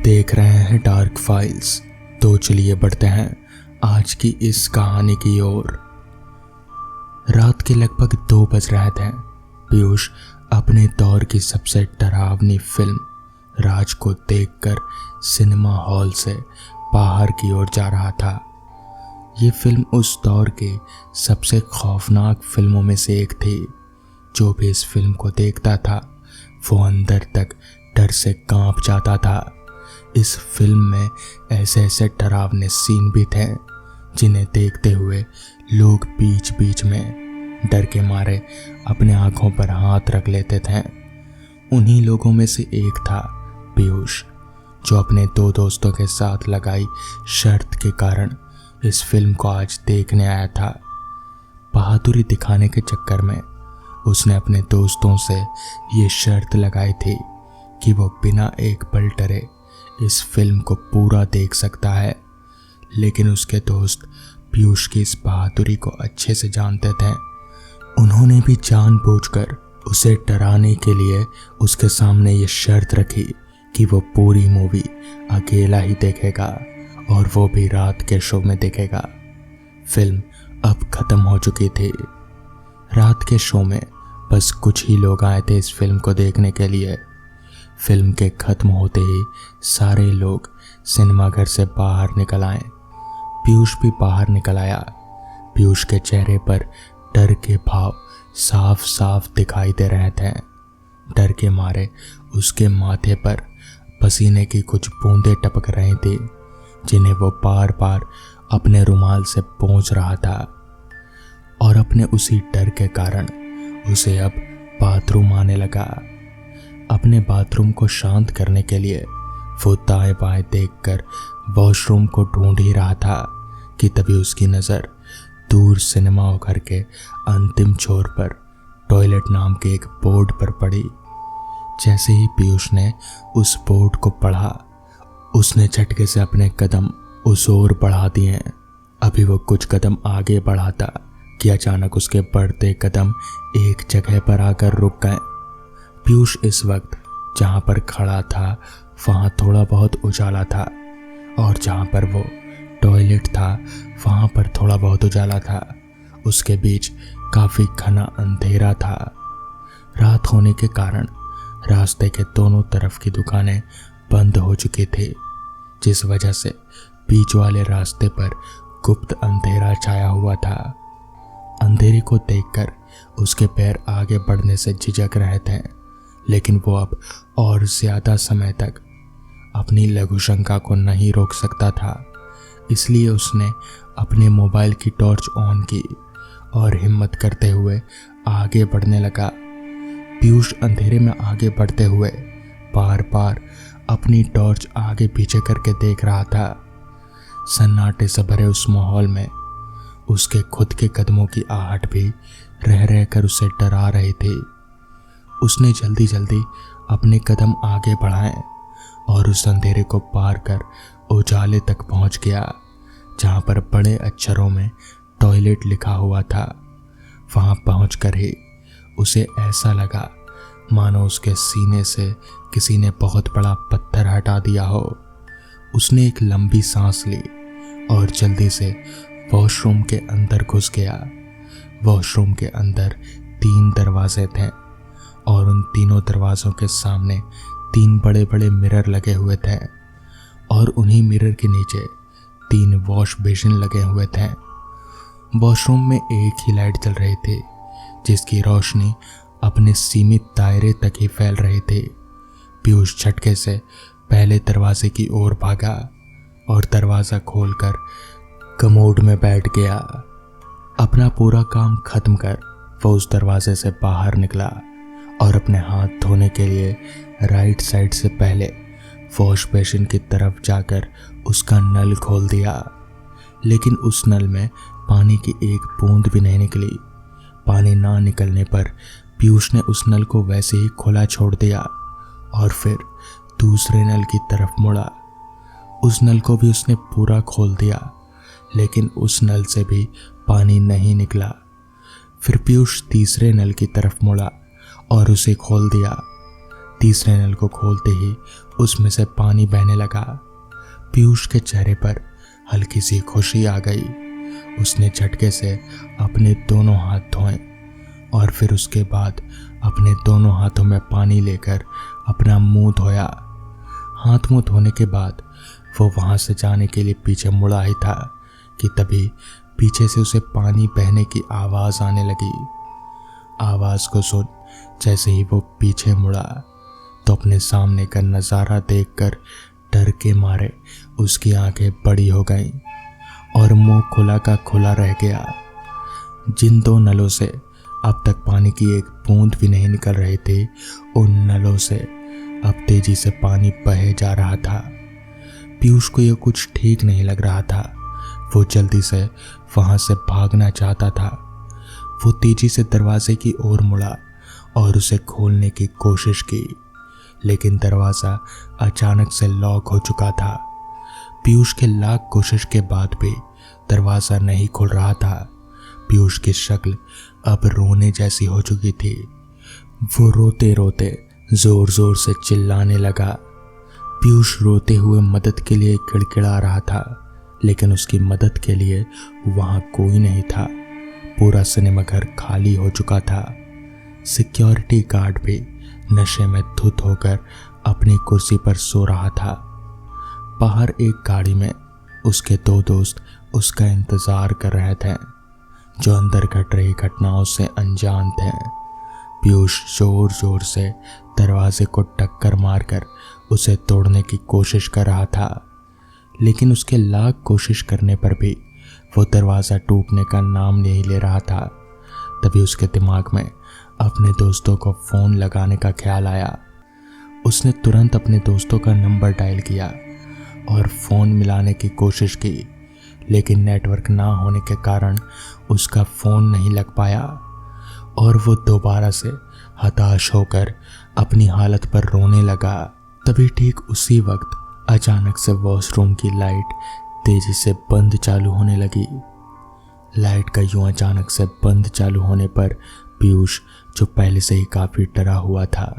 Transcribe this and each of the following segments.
देख रहे हैं डार्क फाइल्स। तो चलिए बढ़ते हैं आज की इस कहानी की ओर। रात के लगभग 2 बज रहे थे। पीयूष अपने दौर की सबसे डरावनी फिल्म राज को देखकर सिनेमा हॉल से बाहर की ओर जा रहा था। ये फिल्म उस दौर के सबसे खौफनाक फिल्मों में से एक थी। जो भी इस फिल्म को देखता था वो अंदर तक डर से कांप जाता था। इस फिल्म में ऐसे ऐसे डरावने सीन भी थे जिन्हें देखते हुए लोग बीच बीच में डर के मारे अपने आंखों पर हाथ रख लेते थे। उन्हीं लोगों में से एक था पीयूष, जो अपने 2 दोस्तों के साथ लगाई शर्त के कारण इस फिल्म को आज देखने आया था। बहादुरी दिखाने के चक्कर में उसने अपने दोस्तों से ये शर्त लगाई थी कि वो बिना एक पल डरे इस फिल्म को पूरा देख सकता है। लेकिन उसके दोस्त पीयूष की इस बहादुरी को अच्छे से जानते थे। उन्होंने भी जानबूझकर उसे डराने के लिए उसके सामने ये शर्त रखी कि वो पूरी मूवी अकेला ही देखेगा और वो भी रात के शो में देखेगा। फिल्म अब खत्म हो चुकी थी। रात के शो में बस कुछ ही लोग आए थे इस फिल्म को देखने के लिए। फिल्म के खत्म होते ही सारे लोग सिनेमा घर से बाहर निकल आए। पीयूष भी बाहर निकल आया। पीयूष के चेहरे पर डर के भाव साफ साफ दिखाई दे रहे थे। डर के मारे उसके माथे पर पसीने की कुछ बूंदें टपक रही थी, जिन्हें वो बार बार अपने रुमाल से पोंछ रहा था। और अपने उसी डर के कारण उसे अब बाथरूम आने लगा। अपने बाथरूम को शांत करने के लिए वो दाएं बाएं देखकर वॉशरूम को ढूंढ ही रहा था कि तभी उसकी नज़र दूर सिनेमा घर के अंतिम छोर पर टॉयलेट नाम के एक बोर्ड पर पड़ी। जैसे ही पीयूष ने उस बोर्ड को पढ़ा, उसने झटके से अपने कदम उस ओर बढ़ा दिए। अभी वो कुछ कदम आगे बढ़ा था कि अचानक उसके बढ़ते कदम एक जगह पर आकर रुक गए। पीयूष इस वक्त जहाँ पर खड़ा था वहाँ थोड़ा बहुत उजाला था, और जहाँ पर वो टॉयलेट था वहाँ पर थोड़ा बहुत उजाला था। उसके बीच काफ़ी घना अंधेरा था। रात होने के कारण रास्ते के दोनों तरफ की दुकानें बंद हो चुकी थी, जिस वजह से बीच वाले रास्ते पर गुप्त अंधेरा छाया हुआ था। अंधेरे को देखकर उसके पैर आगे बढ़ने से झिझक रहे थे, लेकिन वो अब और ज़्यादा समय तक अपनी लघु शंका को नहीं रोक सकता था। इसलिए उसने अपने मोबाइल की टॉर्च ऑन की और हिम्मत करते हुए आगे बढ़ने लगा। पीयूष अंधेरे में आगे बढ़ते हुए बार बार अपनी टॉर्च आगे पीछे करके देख रहा था। सन्नाटे से भरे उस माहौल में उसके खुद के कदमों की आहट भी रह रहकर उसे डरा रही थी। उसने जल्दी जल्दी अपने कदम आगे बढ़ाए और उस अंधेरे को पार कर उजाले तक पहुंच गया, जहां पर बड़े अक्षरों में टॉयलेट लिखा हुआ था। वहां पहुंचकर ही उसे ऐसा लगा मानो उसके सीने से किसी ने बहुत बड़ा पत्थर हटा दिया हो। उसने एक लंबी सांस ली और जल्दी से वॉशरूम के अंदर घुस गया। वॉशरूम के अंदर 3 दरवाजे थे और उन तीनों दरवाज़ों के सामने 3 बड़े बड़े मिरर लगे हुए थे, और उन्हीं मिरर के नीचे 3 वॉश बेसिन लगे हुए थे। वॉशरूम में एक ही लाइट जल रही थी, जिसकी रोशनी अपने सीमित दायरे तक ही फैल रही थी। पीयूष झटके से पहले दरवाजे की ओर भागा और दरवाज़ा खोलकर कमोड में बैठ गया। अपना पूरा काम खत्म कर वो उस दरवाजे से बाहर निकला और अपने हाथ धोने के लिए राइट साइड से पहले वॉश बेसिन की तरफ जाकर उसका नल खोल दिया। लेकिन उस नल में पानी की एक बूंद भी नहीं निकली। पानी ना निकलने पर पीयूष ने उस नल को वैसे ही खुला छोड़ दिया और फिर दूसरे नल की तरफ मुड़ा। उस नल को भी उसने पूरा खोल दिया, लेकिन उस नल से भी पानी नहीं निकला। फिर पीयूष तीसरे नल की तरफ मुड़ा और उसे खोल दिया। तीसरे नल को खोलते ही उसमें से पानी बहने लगा। पीयूष के चेहरे पर हल्की सी खुशी आ गई। उसने झटके से अपने दोनों हाथ धोए और फिर उसके बाद अपने दोनों हाथों में पानी लेकर अपना मुंह धोया। हाथ मुंह धोने के बाद वो वहां से जाने के लिए पीछे मुड़ा ही था कि तभी पीछे से उसे पानी बहने की आवाज आने लगी। आवाज को सुन जैसे ही वो पीछे मुड़ा तो अपने सामने का नजारा देखकर डर के मारे उसकी आंखें बड़ी हो गईं और मुंह खुला का खुला रह गया। जिन दो नलों से अब तक पानी की एक बूंद भी नहीं निकल रही थी, उन नलों से अब तेजी से पानी बहे जा रहा था। पीयूष को यह कुछ ठीक नहीं लग रहा था। वो जल्दी से वहां से भागना चाहता था। वो तेजी से दरवाजे की ओर मुड़ा और उसे खोलने की कोशिश की, लेकिन दरवाजा अचानक से लॉक हो चुका था। पीयूष के लाख कोशिश के बाद भी दरवाजा नहीं खुल रहा था। पीयूष की शक्ल अब रोने जैसी हो चुकी थी। वो रोते रोते जोर जोर से चिल्लाने लगा। पीयूष रोते हुए मदद के लिए गिड़गिड़ा रहा था, लेकिन उसकी मदद के लिए वहां कोई नहीं था। पूरा सिनेमा घर खाली हो चुका था। सिक्योरिटी गार्ड भी नशे में धुत होकर अपनी कुर्सी पर सो रहा था। बाहर एक गाड़ी में उसके दो दोस्त उसका इंतजार कर रहे थे, जो अंदर घट रही घटनाओं से अनजान थे। पीयूष जोर जोर से दरवाजे को टक्कर मारकर उसे तोड़ने की कोशिश कर रहा था, लेकिन उसके लाख कोशिश करने पर भी वो दरवाज़ा टूटने का नाम नहीं ले रहा था। तभी उसके दिमाग में अपने दोस्तों को फ़ोन लगाने का ख्याल आया। उसने तुरंत अपने दोस्तों का नंबर डायल किया और फ़ोन मिलाने की कोशिश की, लेकिन नेटवर्क ना होने के कारण उसका फ़ोन नहीं लग पाया और वो दोबारा से हताश होकर अपनी हालत पर रोने लगा। तभी ठीक उसी वक्त अचानक से वॉशरूम की लाइट तेजी से बंद चालू होने लगी। लाइट का यूं अचानक से बंद चालू होने पर पीयूष, जो पहले से ही काफ़ी डरा हुआ था,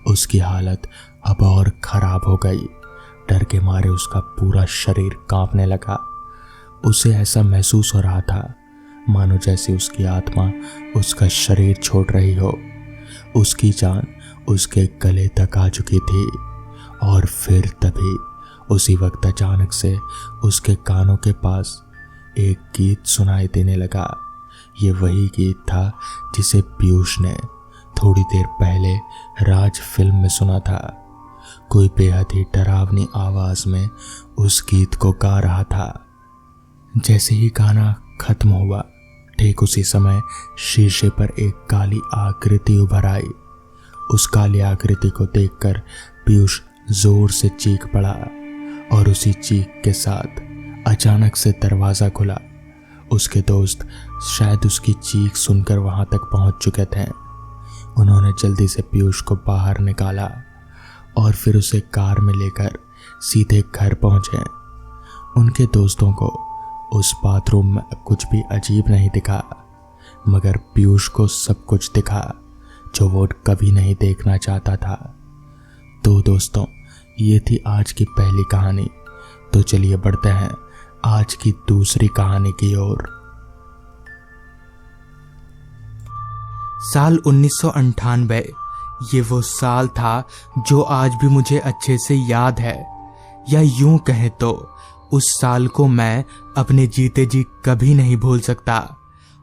उसकी हालत अब और ख़राब हो गई। डर के मारे उसका पूरा शरीर कांपने लगा। उसे ऐसा महसूस हो रहा था मानो जैसे उसकी आत्मा उसका शरीर छोड़ रही हो। उसकी जान उसके गले तक आ चुकी थी और फिर तभी उसी वक्त अचानक से उसके कानों के पास एक गीत सुनाई देने लगा। ये वही गीत था जिसे पीयूष ने थोड़ी देर पहले राज फिल्म में सुना था। कोई बेहद ही डरावनी आवाज में उस गीत को गा रहा था। जैसे ही गाना खत्म हुआ, ठीक उसी समय शीशे पर एक काली आकृति उभर आई। उस काली आकृति को देखकर पीयूष जोर से चीख पड़ा और उसी चीख के साथ अचानक से दरवाजा खुला। उसके दोस्त शायद उसकी चीख सुनकर वहां तक पहुंच चुके थे। उन्होंने जल्दी से पीयूष को बाहर निकाला और फिर उसे कार में लेकर सीधे घर पहुंचे। उनके दोस्तों को उस बाथरूम में कुछ भी अजीब नहीं दिखा, मगर पीयूष को सब कुछ दिखा जो वो कभी नहीं देखना चाहता था। तो दोस्तों, ये थी आज की पहली कहानी। तो चलिए बढ़ते हैं आज की दूसरी कहानी की ओर। साल 1998 ये वो साल था जो आज भी मुझे अच्छे से याद है, या यूं कहें तो उस साल को मैं अपने जीते जी कभी नहीं भूल सकता।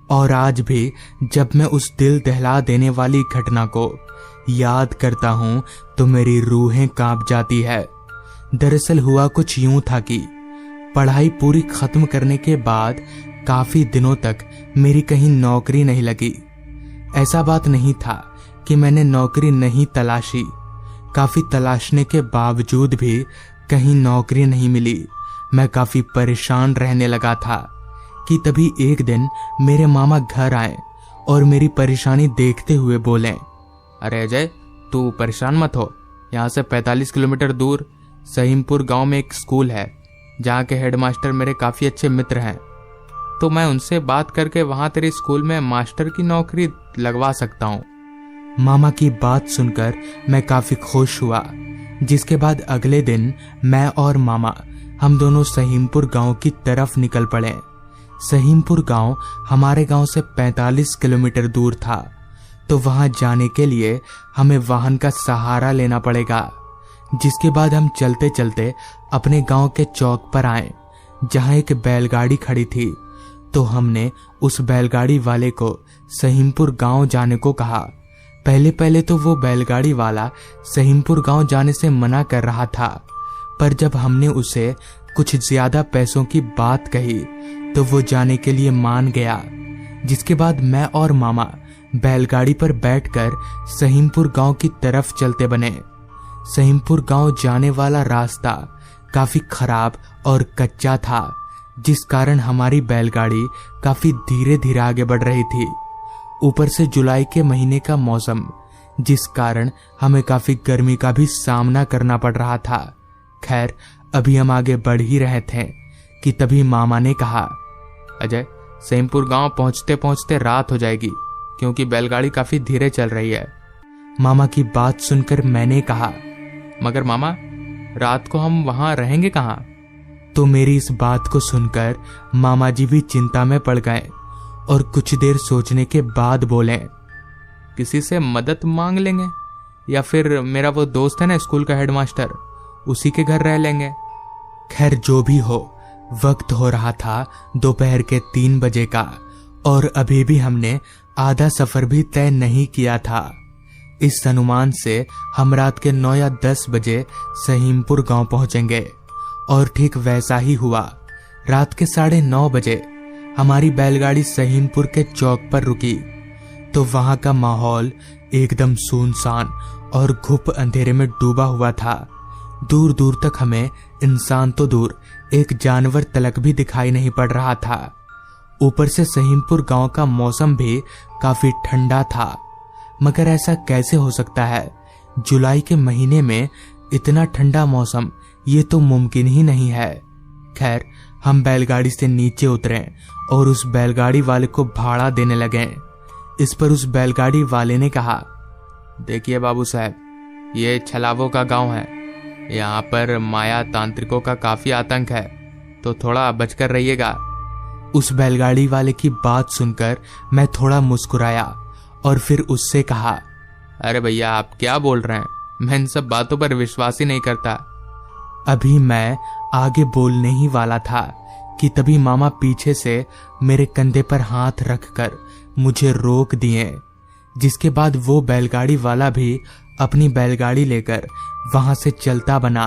और आज भी जब मैं उस दिल दहला देने वाली घटना को याद करता हूं तो मेरी रूहें कांप जाती है। दरअसल हुआ कुछ यूं था कि पढ़ाई पूरी खत्म करने के बाद काफी दिनों तक मेरी कहीं नौकरी नहीं लगी। ऐसा बात नहीं था कि मैंने नौकरी नहीं तलाशी, काफी तलाशने के बावजूद भी कहीं नौकरी नहीं मिली। मैं काफी परेशान रहने लगा था कि तभी एक दिन मेरे मामा घर आए और मेरी परेशानी देखते हुए बोले, अरे अजय, तू परेशान मत हो। यहाँ से 45 किलोमीटर दूर सहीमपुर गांव में एक स्कूल है जहाँ के हेडमास्टर मेरे काफ़ी अच्छे मित्र हैं, तो मैं उनसे बात करके वहाँ तेरे स्कूल में मास्टर की नौकरी लगवा सकता हूँ। मामा की बात सुनकर मैं काफी खुश हुआ। जिसके बाद अगले दिन मैं और मामा हम दोनों सहीमपुर गांव की तरफ निकल पड़े। सहीमपुर गांव हमारे गांव से 45 किलोमीटर दूर था, तो वहां जाने के लिए हमें वाहन का सहारा लेना पड़ेगा। जिसके बाद हम चलते चलते अपने गांव के चौक पर आए, जहां एक बैलगाड़ी खड़ी थी। तो हमने उस बैलगाड़ी वाले को सहीमपुर गांव जाने को कहा। पहले तो वो बैलगाड़ी वाला सहीमपुर गांव जाने से मना कर रहा था, पर जब हमने उसे कुछ ज्यादा पैसों की बात कही तो वो जाने के लिए मान गया। जिसके बाद मैं और मामा बैलगाड़ी पर बैठकर सहीमपुर गांव की तरफ चलते बने। सहीमपुर गांव जाने वाला रास्ता काफी खराब और कच्चा था, जिस कारण हमारी बैलगाड़ी काफी धीरे धीरे आगे बढ़ रही थी। ऊपर से जुलाई के महीने का मौसम, जिस कारण हमें काफी गर्मी का भी सामना करना पड़ रहा था। खैर, अभी हम आगे बढ़ ही रहे थे कि तभी मामा ने कहा, अजय, सहीमपुर गांव पहुंचते पहुंचते रात हो जाएगी, क्योंकि बैलगाड़ी काफी धीरे चल रही है। मामा की बात सुनकर मैंने कहा, मगर मामा, रात को हम वहां रहेंगे कहाँ? तो मेरी इस बात को सुनकर मामा जी भी चिंता में पड़ गए और कुछ देर सोचने के बाद बोले, किसी से मदद मांग लेंगे, या फिर मेरा वो दोस्त है ना स्कूल का हेडमास्टर, उसी के घर रह लेंगे। खैर, जो भी हो, वक्त हो रहा था दोपहर के 3 बजे का, और अभी भी हमने आधा सफर भी तय नहीं किया था। इस अनुमान से हम रात के 9 या 10 बजे सहीमपुर गांव पहुंचेंगे, और ठीक वैसा ही हुआ। रात के 9:30 बजे हमारी बैलगाड़ी सहीमपुर के चौक पर रुकी, तो वहां का माहौल एकदम सुनसान और घुप अंधेरे में डूबा हुआ था। दूर दूर तक हमें इंसान तो दूर, एक जानवर तलक भी दिखाई नहीं पड़ रहा था। ऊपर से सहीमपुर गांव का मौसम भी काफी ठंडा था। मगर ऐसा कैसे हो सकता है? जुलाई के महीने में इतना ठंडा मौसम, ये तो मुमकिन ही नहीं है। खैर, हम बैलगाड़ी से नीचे उतरे और उस बैलगाड़ी वाले को भाड़ा देने लगे। इस पर उस बैलगाड़ी वाले ने कहा, देखिए बाबू साहब, ये छलावों का गांव है, यहाँ पर माया तांत्रिकों का काफी आतंक है, तो थोड़ा बचकर रहिएगा। उस बैलगाड़ी वाले की बात सुनकर मैं थोड़ा मुस्कुराया और फिर उससे कहा, अरे भैया, आप क्या बोल रहे हैं? मैं इन सब बातों पर विश्वास ही नहीं करता। अभी मैं आगे बोलने ही वाला था कि तभी मामा पीछे से मेरे कंधे पर हाथ रखकर मुझे रोक दिए। जिसके बाद वो बैलगाड़ी वाला भी अपनी बैलगाड़ी लेकर वहां से चलता बना।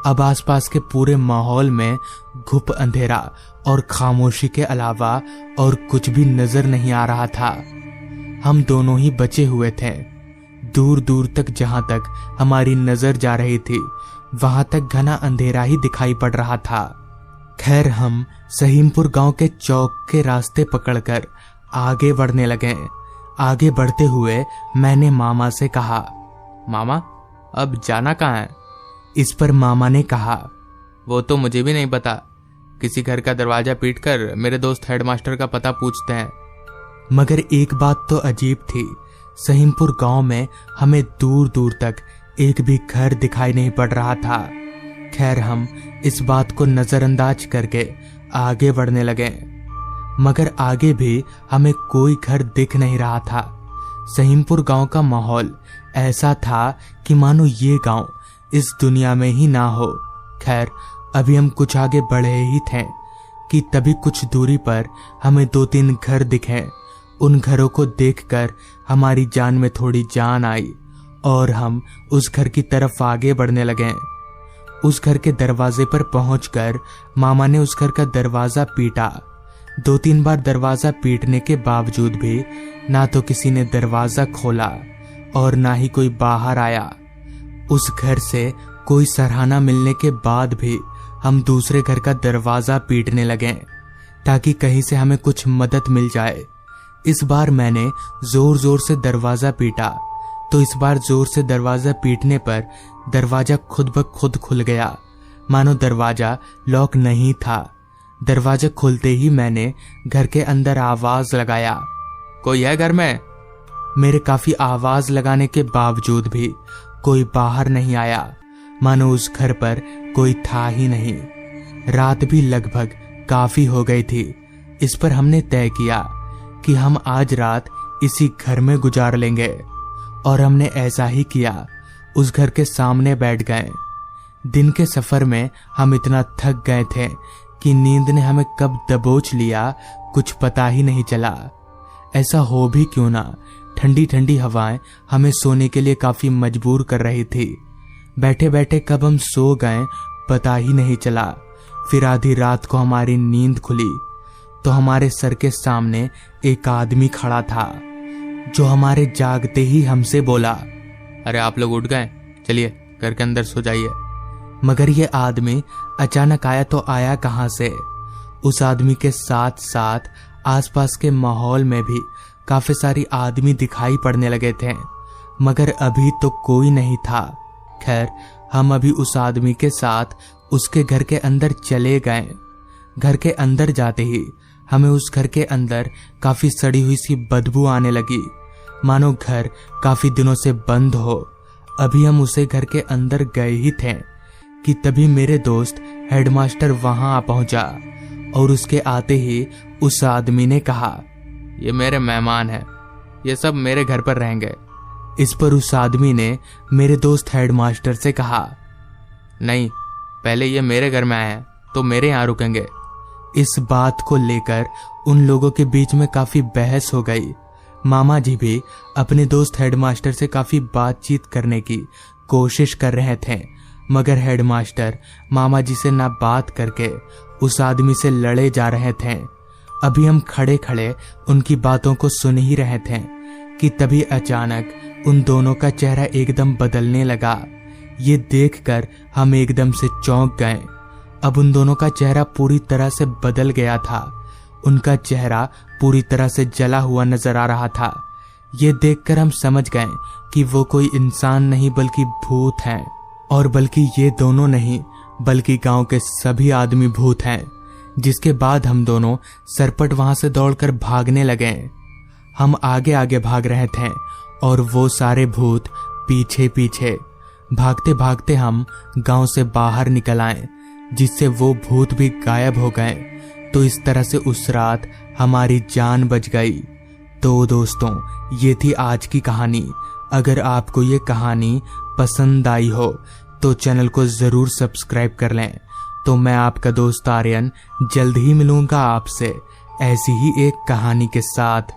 अब आसपास के पूरे माहौल में घुप अंधेरा और खामोशी के अलावा और कुछ भी नजर नहीं आ रहा था। हम दोनों ही बचे हुए थे। दूर दूर तक जहां तक हमारी नजर जा रही थी, वहां तक घना अंधेरा ही दिखाई पड़ रहा था। खैर, हम सहीमपुर गांव के चौक के रास्ते पकड़कर आगे बढ़ने लगे। आगे बढ़ते हुए मैंने मामा से कहा, मामा, अब जाना कहाँ है? इस पर मामा ने कहा, वो तो मुझे भी नहीं पता। किसी घर का दरवाजा पीटकर मेरे दोस्त हेडमास्टर का पता पूछते हैं। मगर एक बात तो अजीब थी, सहीमपुर गांव में हमें दूर दूर तक एक भी घर दिखाई नहीं पड़ रहा था। खैर, हम इस बात को नजरअंदाज करके आगे बढ़ने लगे, मगर आगे भी हमें कोई घर दिख नहीं रहा था। सहीमपुर गांव का माहौल ऐसा था कि मानो ये गांव इस दुनिया में ही ना हो। खैर, अभी हम कुछ आगे बढ़े ही थे कि तभी कुछ दूरी पर हमें 2-3 घर दिखे। उन घरों को देखकर हमारी जान में थोड़ी जान आई और हम उस घर की तरफ आगे बढ़ने लगे। उस घर के दरवाजे पर पहुंचकर मामा ने उस घर का दरवाजा पीटा। 2-3 बार दरवाजा पीटने के बावजूद भी ना तो किसी ने दरवाजा खोला और ना ही कोई बाहर आया। उस घर से कोई सराहना मिलने के बाद भी हम दूसरे घर का दरवाजा पीटने लगे ताकि कहीं से हमें कुछ मदद मिल जाए। इस बार मैंने जोर जोर से दरवाजा पीटा, तो इस बार जोर से दरवाजा पीटने पर दरवाजा खुद ब खुद खुल गया, मानो दरवाजा लॉक नहीं था। दरवाजा खुलते ही मैंने घर के अंदर आवाज लगाया, कोई है घर में? मेरे काफी आवाज लगाने के बावजूद भी कोई बाहर नहीं आया, मानो उस घर पर कोई था ही नहीं। रात भी लगभग काफी हो गई थी। इस पर हमने तय किया कि हम आज रात इसी घर में गुजार लेंगे, और हमने ऐसा ही किया। उस घर के सामने बैठ गए। दिन के सफर में हम इतना थक गए थे कि नींद ने हमें कब दबोच लिया कुछ पता ही नहीं चला। ऐसा हो भी क्यों ना, ठंडी ठंडी हवाएं हमें सोने के लिए काफी मजबूर कर रही थी। बैठे बैठे कब हम सो गए पता ही नहीं चला। फिर आधी रात को हमारी नींद खुली तो हमारे सर के सामने एक आदमी खड़ा था, जो हमारे जागते ही हमसे बोला, अरे आप लोग उठ गए, चलिए घर के अंदर सो जाइए। मगर ये आदमी अचानक आया तो आया कहां से। उस आदमी के साथ साथ आसपास के माहौल में भी काफी सारी आदमी दिखाई पड़ने लगे थे, मगर अभी तो कोई नहीं था। खैर, हम अभी उस आदमी के साथ उसके घर के अंदर चले गए। घर के अंदर जाते ही हमें उस घर के अंदर काफी सड़ी हुई सी बदबू आने लगी, मानो घर काफी दिनों से बंद हो। अभी हम उसे घर के अंदर गए ही थे कि तभी मेरे दोस्त हेडमास्टर वहां आ पहुंचा, और उसके आते ही उस आदमी ने कहा, ये मेरे मेहमान हैं, ये सब मेरे घर पर रहेंगे। इस पर उस आदमी ने मेरे दोस्त हेडमास्टर से कहा, नहीं, पहले ये मेरे घर में आए हैं तो मेरे यहाँ रुकेंगे। इस बात को लेकर उन लोगों के बीच में काफी बहस हो गई। मामा जी भी अपने दोस्त हेडमास्टर से काफी बातचीत करने की कोशिश कर रहे थे, मगर हेडमास्टर मामा जी से ना बात करके उस आदमी से लड़े जा रहे थे। अभी हम खड़े खड़े उनकी बातों को सुन ही रहे थे कि तभी अचानक उन दोनों का चेहरा एकदम बदलने लगा। ये देखकर हम एकदम से चौंक गए। अब उन दोनों का चेहरा पूरी तरह से बदल गया था। उनका चेहरा पूरी तरह से जला हुआ नजर आ रहा था। ये देखकर हम समझ गए कि वो कोई इंसान नहीं बल्कि भूत हैं, और बल्कि ये दोनों नहीं बल्कि गांव के सभी आदमी भूत हैं। जिसके बाद हम दोनों सरपट वहां से दौड़कर भागने लगे। हम आगे आगे भाग रहे थे और वो सारे भूत पीछे पीछे। भागते भागते हम गांव से बाहर निकल आए, जिससे वो भूत भी गायब हो गए। तो इस तरह से उस रात हमारी जान बच गई। तो दोस्तों, ये थी आज की कहानी। अगर आपको ये कहानी पसंद आई हो तो चैनल को जरूर सब्सक्राइब कर लें। तो मैं आपका दोस्त आर्यन जल्द ही मिलूंगा आपसे ऐसी ही एक कहानी के साथ।